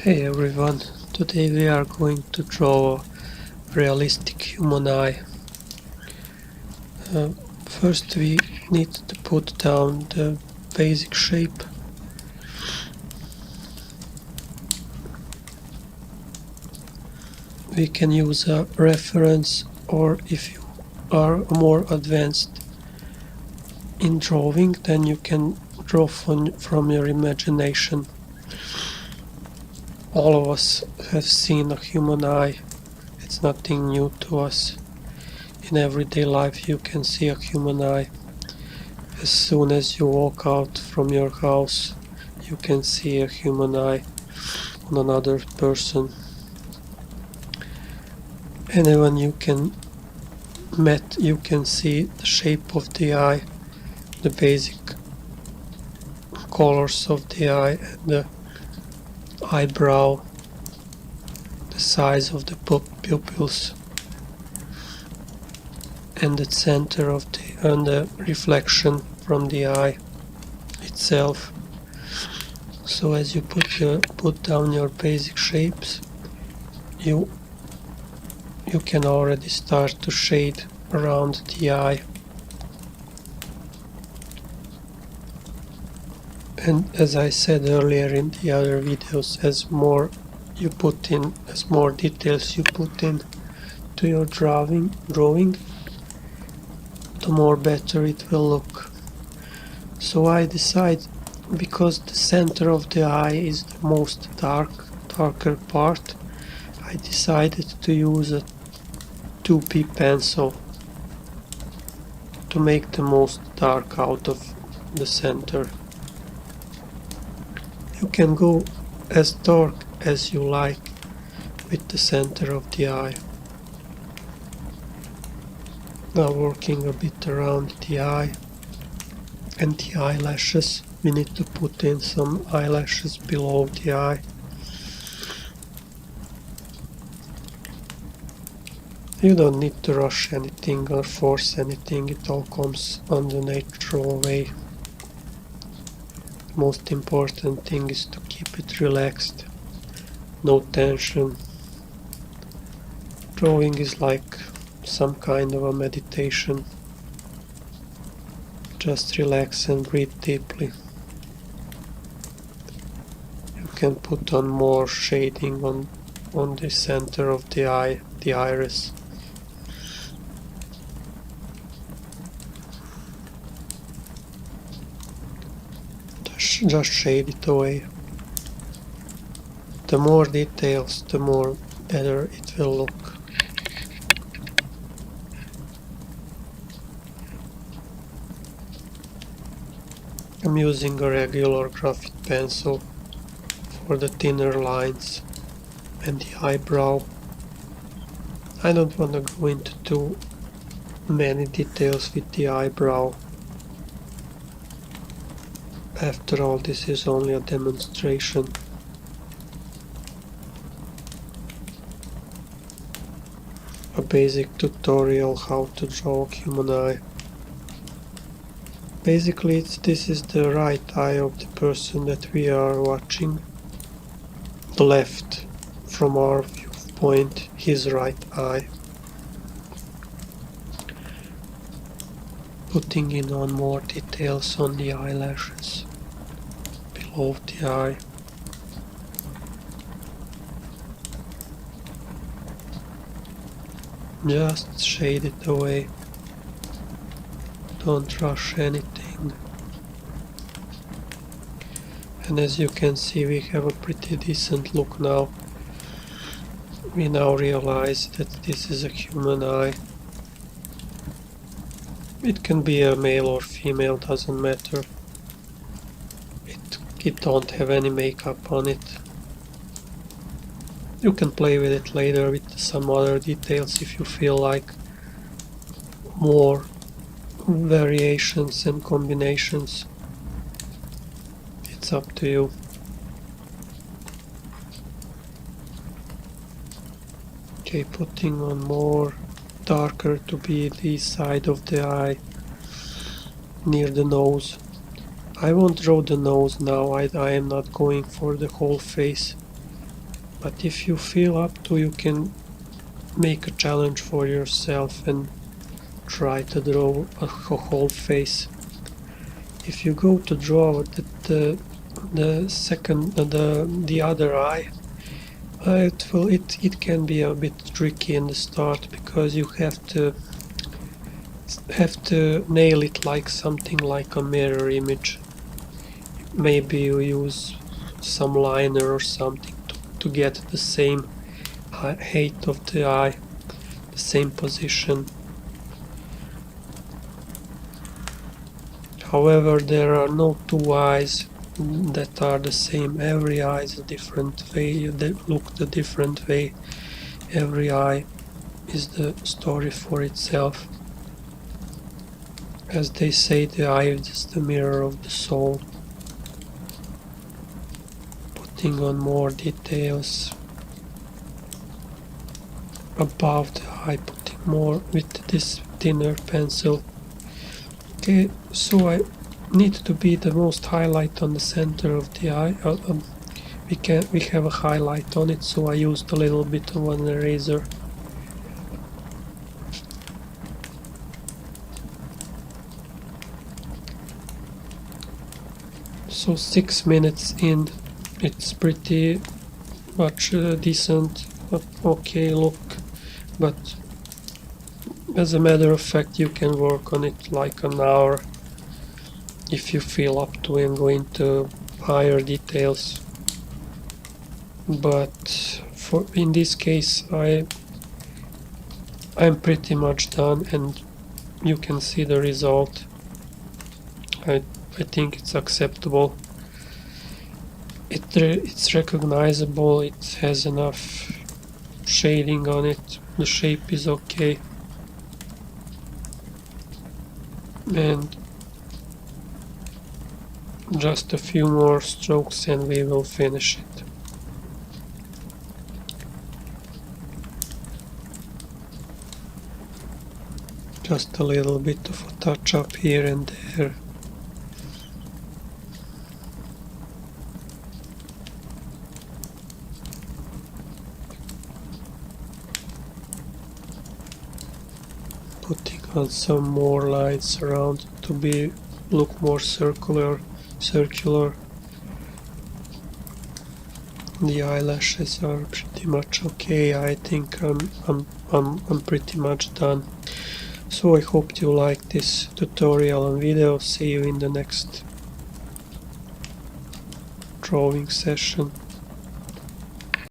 Hey everyone, today we are going to draw a realistic human eye. First we need to put down the basic shape. We can use a reference, or if you are more advanced in drawing, then you can draw from your imagination. All of us have seen a human eye. It's nothing new to us. In everyday life you can see a human eye. As soon as you walk out from your house, you can see a human eye on another person. Anyone you can see the shape of the eye, the basic colors of the eye, and the eyebrow, the size of the pupils, and the center of the reflection from the eye itself. So as you put down your basic shapes, you can already start to shade around the eye. And as I said earlier in the other videos, as more details you put in to your drawing, the more better it will look. So I decide, because the center of the eye is the most darker part, I decided to use a 2B pencil to make the most dark out of the center. You can go as dark as you like with the center of the eye. Now working a bit around the eye and the eyelashes. We need to put in some eyelashes below the eye. You don't need to rush anything or force anything, it all comes on the natural way. The most important thing is to keep it relaxed, no tension. Drawing is like some kind of a meditation. Just relax and breathe deeply. You can put on more shading on the center of the eye, the iris. Just shade it away. The more details, the more better it will look. I'm using a regular graphite pencil for the thinner lines and the eyebrow. I don't want to go into too many details with the eyebrow. After all, this is only a demonstration. A basic tutorial how to draw a human eye. Basically, this is the right eye of the person that we are watching. The left, from our viewpoint, his right eye. Putting in on more details on the eyelashes below the eye. Just shade it away. Don't rush anything. And as you can see, we have a pretty decent look now. We now realize that this is a human eye. It can be a male or female, doesn't matter. It don't have any makeup on it. You can play with it later with some other details if you feel like more variations and combinations. It's up to you. Okay, putting on more darker to be the side of the eye near the nose. I won't draw the nose now. I am not going for the whole face. But if you feel up to, you can make a challenge for yourself and try to draw a whole face. If you go to draw the second the other eye, it can be a bit tricky in the start because you have to nail it like something like a mirror image. Maybe you use some liner or something to get the same height of the eye, the same position. However, there are no two eyes that are the same. Every eye is a different way, they look the different way. Every eye is the story for itself. As they say, the eye is the mirror of the soul. Putting on more details above the eye, putting more with this thinner pencil. Okay, so I need to be the most highlight on the center of the eye. We have a highlight on it, so I used a little bit of an eraser. So 6 minutes in, it's pretty much decent, okay look, but as a matter of fact you can work on it like an hour if you feel up to and go into higher details. But in this case I'm pretty much done, and you can see the result. I think it's acceptable. It's recognizable, it has enough shading on it, the shape is okay, and just a few more strokes and we will finish it. Just a little bit of a touch up here and there. Putting on some more lines around to look more circular. The eyelashes are pretty much okay. I think I'm pretty much done. So I hope you like this tutorial and video. See you in the next drawing session.